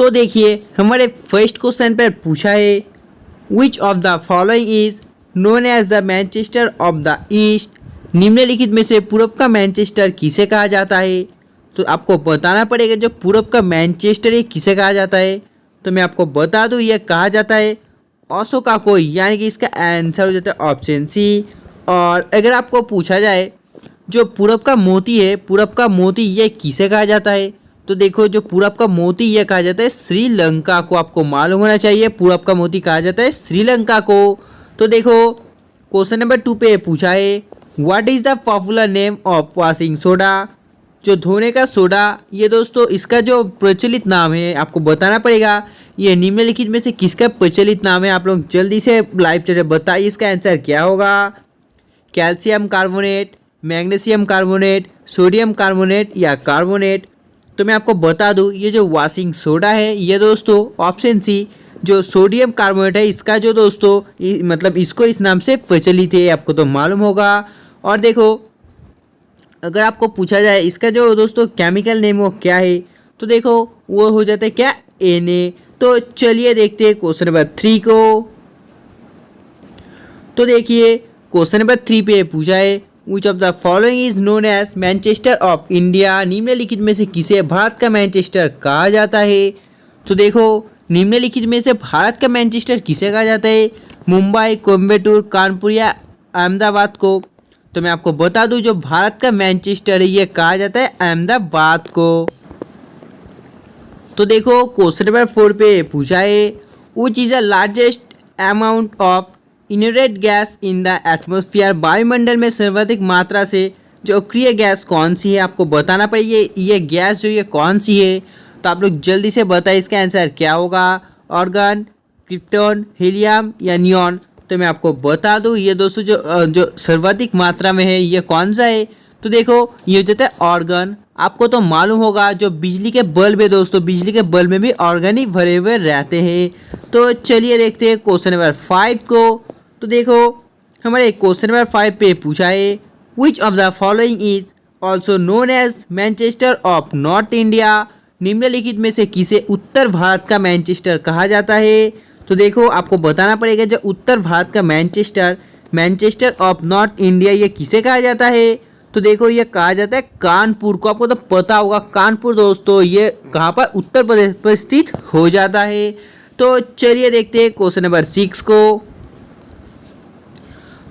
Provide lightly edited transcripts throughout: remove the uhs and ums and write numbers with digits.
तो देखिए हमारे फर्स्ट क्वेश्चन पर पूछा है which of the following is known as the Manchester of the East. निम्नलिखित में से पूर्व का मैनचेस्टर किसे कहा जाता है। तो आपको बताना पड़ेगा जो पूर्व का मैनचेस्टर ये किसे कहा जाता है। तो मैं आपको बता दूं ये कहा जाता है अशोका को, यानी कि इसका आंसर हो जाता है ऑप्शन सी। और अगर आपको पूछा जाए जो पूरब का मोती है, पूरब का मोती ये किसे कहा जाता है। तो देखो जो पूरब का मोती ये कहा जाता है श्रीलंका को। आपको मालूम होना चाहिए पूरब का मोती कहा जाता है श्रीलंका को। तो देखो क्वेश्चन नंबर 2 पे पूछा है what is the popular name of washing soda. जो धोने का सोडा ये दोस्तों इसका जो प्रचलित नाम है आपको बताना पड़ेगा। ये निम्नलिखित में से किसका प्रचलित नाम है। आप लोग जल्दी से लाइव चैट में बताइए इसका आंसर क्या होगा। Calcium carbonate, magnesium carbonate, sodium carbonate या कार्बोनेट। तो मैं आपको बता दूं ये जो वॉशिंग सोडा है ये दोस्तों ऑप्शन सी जो सोडियम कार्बोनेट है इसका जो दोस्तों मतलब इसको इस नाम से प्रचलित है, आपको तो मालूम होगा। और देखो अगर आपको पूछा जाए इसका जो दोस्तों केमिकल नेम वो क्या है तो देखो वो हो जाता है क्या Na। तो चलिए देखते हैं क्वेश्चन नंबर 3 को। तो देखिए क्वेश्चन नंबर 3 पे पूछा है which of the following is known as Manchester of India. निम्नलिखित में से किसे भारत का मैनचेस्टर कहा जाता है। तो देखो निम्नलिखित में से भारत का मैनचेस्टर किसे कहा जाता है, मुंबई, कोयम्बटूर, कानपुर या अहमदाबाद को। तो मैं आपको बता दूं जो भारत का मैनचेस्टर है ये कहा जाता है अहमदाबाद को। तो देखो क्वेश्चन नंबर 4 पे पूछा है which is the largest amount of inert gas in the atmosphere. वायुमंडल में सर्वाधिक मात्रा से जो अक्रिय गैस कौन सी है आपको बताना पड़ेगा। ये गैस जो ये कौन सी है तो आप लोग जल्दी से बताइए इसका आंसर क्या होगा। ऑर्गन, क्रिप्टॉन, हीलियम या नियॉन। तो मैं आपको बता दूं ये दोस्तों जो सर्वाधिक मात्रा में है ये कौन सा है। तो देखो ये हो जाता है ऑर्गन। आपको तो मालूम होगा जो बिजली के बल्ब है दोस्तों, बिजली के बल्ब में भी ऑर्गन ही भरे हुए रहते हैं। तो चलिए देखते हैं क्वेश्चन नंबर 5 को। तो देखो हमारे क्वेश्चन नंबर 5 पे पूछा है which of the following is also known as Manchester of North India. निम्नलिखित में से किसे उत्तर भारत का मैनचेस्टर कहा जाता है। तो देखो आपको बताना पड़ेगा जो उत्तर भारत का मैनचेस्टर ऑफ नॉर्थ इंडिया ये किसे कहा जाता है। तो देखो ये कहा जाता है कानपुर को। आपको तो पता होगा कानपुर दोस्तों ये कहाँ पर उत्तर प्रदेश पर स्थित हो जाता है। तो चलिए देखते हैं क्वेश्चन नंबर 6 को।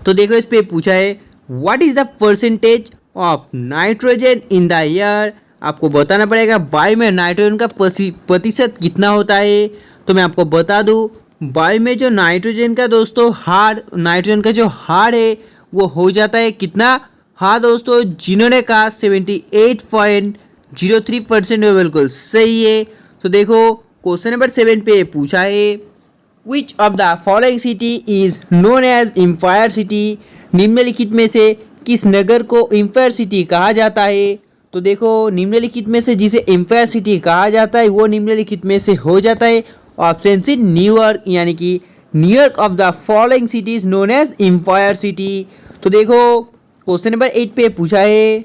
तो देखो इस पे पूछा है what is the percentage of nitrogen in the air. आपको बताना पड़ेगा वायु में नाइट्रोजन का प्रतिशत कितना होता है। तो मैं आपको बता दूं वायु में जो नाइट्रोजन का दोस्तों नाइट्रोजन का जो हार है वो हो जाता है कितना। हाँ दोस्तों जिन्होंने कहा 78.03% है, बिल्कुल सही है। तो देखो क्वेश्चन नंबर 7 पे पूछा है which of the following city is known as empire city. निम्नलिखित में से किस नगर को एम्पायर सिटी कहा जाता है। तो देखो निम्नलिखित में से जिसे एम्पायर सिटी कहा जाता है वो निम्नलिखित में से हो जाता है ऑप्शन सी न्यूयॉर्क, यानी कि New York of the following city is known as empire city. तो देखो क्वेश्चन नंबर 8 पे पूछा है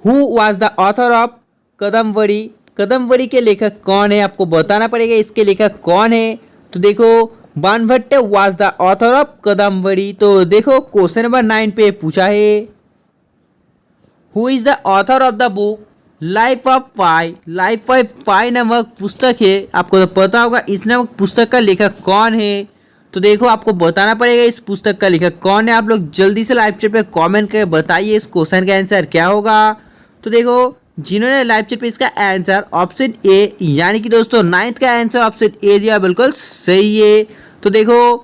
who was the author of Kadambari. Kadambari के लेखक कौन है आपको बताना पड़ेगा इसके लेखक कौन है। तो देखो Banabhatta was the author of Kadambari. तो देखो क्वेश्चन नंबर 9 पे पूछा है who is the author of the book Life of Pi. Life of Pi नामक पुस्तक है, आपको तो पता होगा इस नामक पुस्तक का लेखक कौन है। तो देखो आपको बताना पड़ेगा इस पुस्तक का लेखक कौन है। आप लोग जल्दी से लाइव चैट पे कमेंट करके बताइए इस क्वेश्चन का आंसर क्या होगा। तो देखो जिन्होंने लाइव चैट पे इसका आंसर ऑप्शन ए यानी कि दोस्तों 9th का आंसर ऑप्शन ए दिया बिल्कुल सही है। तो देखो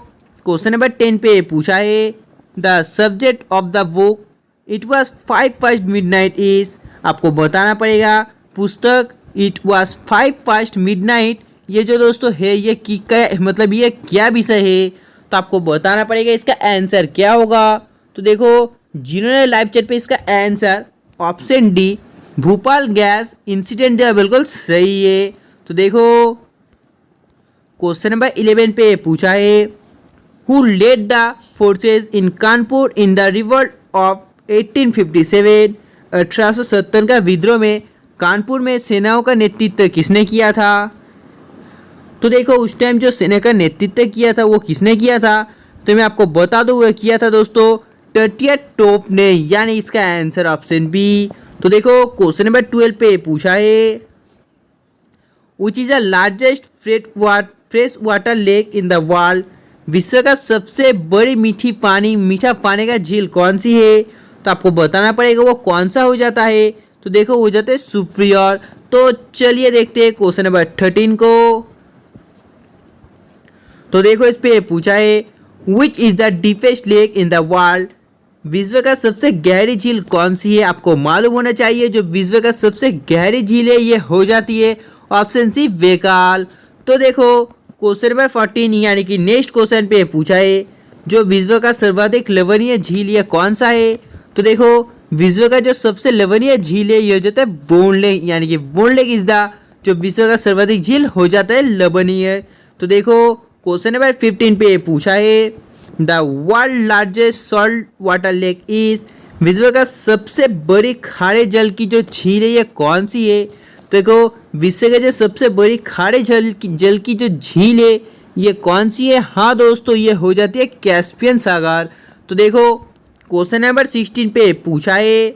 क्वेश्चन नंबर 10 पे पूछा है the subject of the book it was 5 past midnight is. आपको बताना पड़ेगा पुस्तक इट वॉज 5 past midnight ये जो दोस्तों है ये मतलब ये क्या विषय है। तो आपको बताना पड़ेगा इसका आंसर क्या होगा। तो देखो जिन्होंने लाइव चैट पे इसका answer option D Bhopal gas incident दिया बिल्कुल सही है। तो देखो क्वेश्चन नंबर 11 पे पूछा है who led the forces in Kanpur in the revolt of 1857। 1870 का विद्रोह में कानपुर में सेनाओं का नेतृत्व किसने किया था? तो देखो उस टाइम जो सेना का नेतृत्व किया था वो किसने किया था? तो मैं आपको बता दूँ वो किया था दोस्तों तृतीय तोप ने, यानी इसका आंसर ऑप्शन बी। तो देखो क्वेश्चन नंबर 12 पे पूछा है which is the largest fresh water lake in the world. विश्व का सबसे बड़ी मीठा पानी का झील कौन सी है? तो आपको बताना पड़ेगा वो कौन सा हो जाता है। तो देखो हो जाता है सुप्रियर। तो चलिए देखते हैं क्वेश्चन नंबर 13 को। तो देखो इस पे पूछा है which is the deepest lake in the world. विश्व का सबसे गहरी झील कौन सी है? आपको मालूम होना चाहिए जो विश्व का सबसे गहरी झील है ये हो जाती है ऑप्शन सी बैकाल। तो देखो क्वेश्चन नंबर 14 यानी कि नेक्स्ट क्वेश्चन पे पूछा है जो विश्व का सर्वाधिक लवणीय झील ये कौन सा है? तो देखो विश्व का जो सबसे लवणीय झील है ये हो जाता है बोन लेक, यानी कि बोन लेक इज द जो विश्व का सर्वाधिक झील हो जाता है लवणीय। तो देखो क्वेश्चन नंबर 15 पे पूछा है the world largest salt water lake is. विश्व का सबसे बड़ी खारे जल की जो झील है ये कौन सी है? तो देखो विश्व का जो सबसे बड़ी खारे जल की जो झील है ये कौन सी है? हाँ दोस्तों ये हो जाती है कैस्पियन सागर। तो देखो क्वेश्चन नंबर 16 पे पूछा है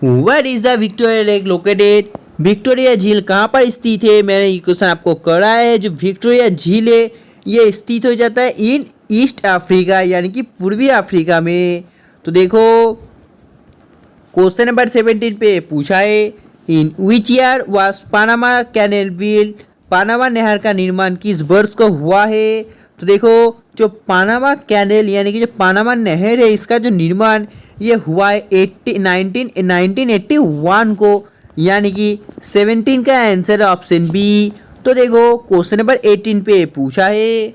where is the Victoria lake located. Victoria झील कहाँ पर स्थित है? मैंने ये क्वेश्चन आपको कराया है। जो विक्टोरिया झील है ये स्थित हो जाता है इन ईस्ट अफ्रीका, यानी कि पूर्वी अफ्रीका में। तो देखो क्वेश्चन नंबर 17 पे पूछा है in which year was Panama canal build. Panama नहर का निर्माण किस वर्ष को हुआ है? तो देखो जो पानामा कैनेल यानी कि जो पानामा नहर है इसका जो निर्माण ये हुआ है 1981 को, यानी कि 17 का आंसर ऑप्शन बी। तो देखो क्वेश्चन नंबर 18 पे पूछा है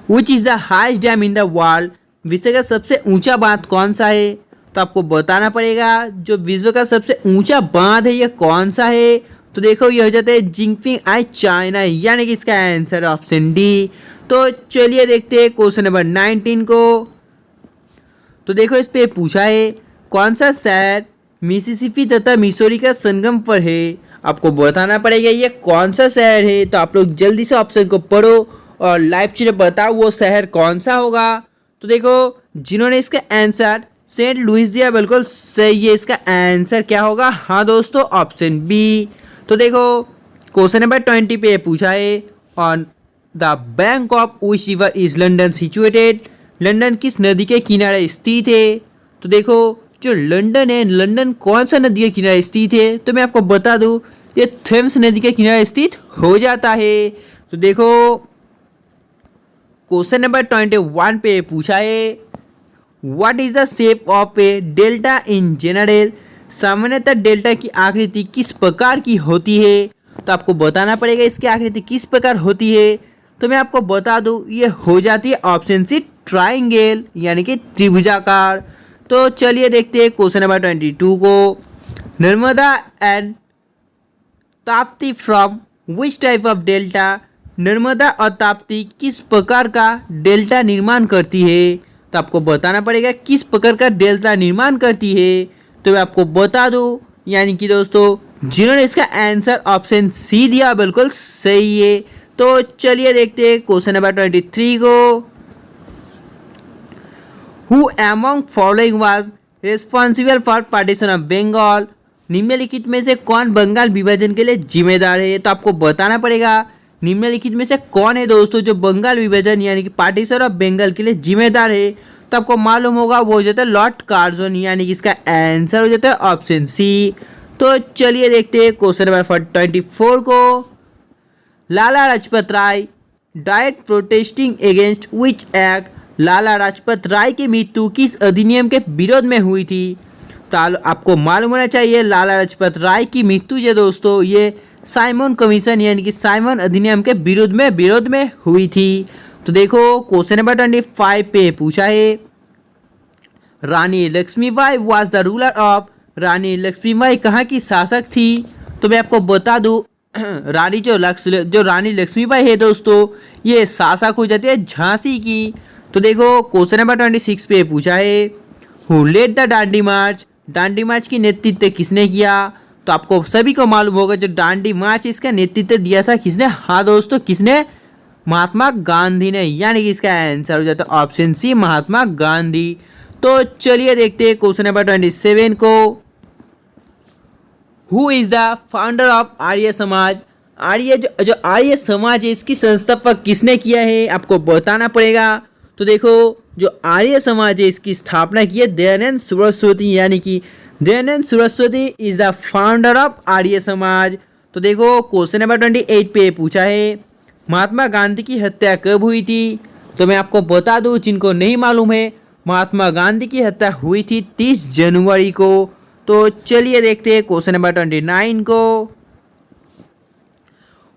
which is the highest dam in the world. विश्व का सबसे ऊंचा बांध कौन सा है? तो आपको बताना पड़ेगा जो विश्व का सबसे ऊंचा बांध है ये कौन सा है। तो देखो ये हो जाता है जिंगपिंग आई चाइना, यानी कि इसका आंसर ऑप्शन डी। तो चलिए देखते हैं क्वेश्चन नंबर 19 को। तो देखो इस पे पूछा है कौन सा शहर मिसिसिपी तथा मिसौरी का संगम पर है। आपको बताना पड़ेगा ये कौन सा शहर है। तो आप लोग जल्दी से ऑप्शन को पढ़ो और लाइव चीज़ बताओ वो शहर कौन सा होगा। तो देखो जिन्होंने इसका आंसर सेंट लुइस दिया बिल्कुल सही है, इसका आंसर क्या होगा? हाँ दोस्तों ऑप्शन बी। तो देखो क्वेश्चन नंबर 20 पे पूछा है on the bank of which river is London situated. London किस नदी के किनारे स्थित है? तो देखो जो लंदन है, लंदन कौन सा नदी के किनारे स्थित है? तो मैं आपको बता दूं ये थेम्स नदी के किनारे स्थित हो जाता है। तो देखो क्वेश्चन नंबर 21 पे पूछा है what is the shape of A delta in general. सामान्यतः डेल्टा की आकृति किस प्रकार की होती है? तो आपको बताना पड़ेगा इसकी आकृति किस प्रकार होती है। तो मैं आपको बता दूं ये हो जाती है ऑप्शन सी ट्राइंगल, यानी कि त्रिभुजाकार। तो चलिए देखते हैं क्वेश्चन नंबर 22 को। Narmada and Tapti from which type of delta. Narmada और ताप्ती किस प्रकार का डेल्टा निर्माण करती है? तो आपको बताना पड़ेगा किस प्रकार का डेल्टा निर्माण करती है। तो मैं आपको बता दूं यानी कि दोस्तों जिन्होंने इसका आंसर ऑप्शन सी दिया बिल्कुल सही है। तो चलिए देखते हैं क्वेश्चन नंबर 23 को। Who among following was responsible for partition of Bengal. निम्नलिखित में से कौन बंगाल विभाजन के लिए जिम्मेदार है? तो आपको बताना पड़ेगा निम्नलिखित में से कौन है दोस्तों जो बंगाल विभाजन यानी कि पार्टीशन ऑफ बंगाल के लिए जिम्मेदार है। तो आपको मालूम होगा वो हो जाता है लॉर्ड कार्जन, यानी कि इसका आंसर हो जाता है ऑप्शन सी। तो चलिए देखते हैं क्वेश्चन नंबर 24 को। Lala Lajpat Rai died protesting against which act. Lala Lajpat Rai की मृत्यु किस अधिनियम के विरोध में हुई थी? तो आपको मालूम होना चाहिए लाला लाजपत राय की मृत्यु ये दोस्तों ये साइमन कमीशन यानी कि साइमन अधिनियम के विरोध में हुई थी। तो देखो क्वेश्चन नंबर 25 पे पूछा है Rani Lakshmibai was the ruler of. Rani Lakshmibai कहाँ की शासक थी? तो मैं आपको बता दूं जो रानी लक्ष्मीबाई है दोस्तों ये शासक हो जाती है झांसी की। तो देखो क्वेश्चन नंबर 26 पे पूछा है हु लेड द डांडी मार्च दांडी मार्च की नेतृत्व किसने किया? तो आपको सभी को मालूम होगा जो दांडी मार्च इसका नेतृत्व दिया था किसने? हाँ दोस्तों, किसने? महात्मा गांधी ने, यानी कि इसका आंसर हो जाता है ऑप्शन सी, महात्मा गांधी। तो चलिए देखते हैं क्वेश्चन नंबर 27 को। Who is the founder of Arya Samaj? जो आर्य समाज है इसकी संस्थापक किसने किया है आपको बताना पड़ेगा। तो देखो, जो आर्य समाज है इसकी स्थापना की है दयानंद सरस्वती, यानी कि Dayanand Saraswati is the founder of Arya Samaj. तो देखो क्वेश्चन नंबर 28 पे पूछा है महात्मा गांधी की हत्या कब हुई थी? तो मैं आपको बता दूं जिनको नहीं मालूम है, महात्मा गांधी की हत्या हुई थी 30 जनवरी को। तो चलिए देखते हैं क्वेश्चन नंबर 29 को।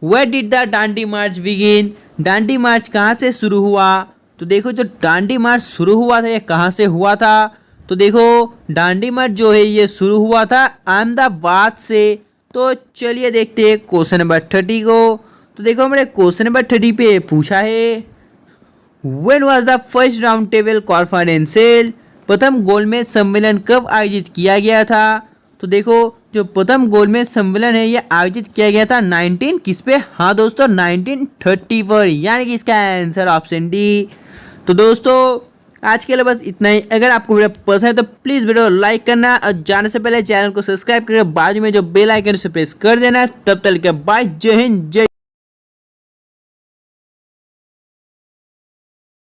Where did the Dandi march begin? Dandi march कहाँ से शुरू हुआ? तो देखो, जो दांडी मार्च शुरू हुआ था ये कहाँ से हुआ था? तो देखो, दांडी मार्च जो है ये शुरू हुआ था अहमदाबाद से। तो चलिए देखते हैं क्वेश्चन नंबर 30 को। तो देखो, हमारे क्वेश्चन नंबर 30 पे पूछा है When was the first round table conference held? प्रथम गोलमेज सम्मेलन कब आयोजित किया गया था? तो देखो, जो प्रथम गोलमेज सम्मेलन है ये आयोजित किया गया था 19 किस पे? हाँ दोस्तों, 1930 पर, यानी कि इसका आंसर ऑप्शन डी। तो दोस्तों आज के लिए बस इतना ही। अगर आपको वीडियो पसंद है तो प्लीज़ वीडियो लाइक करना और जाने से पहले चैनल को सब्सक्राइब करके बाजू में जो बेल आइकन उसे प्रेस कर देना। तब तक के बाय, जय हिंद, जय।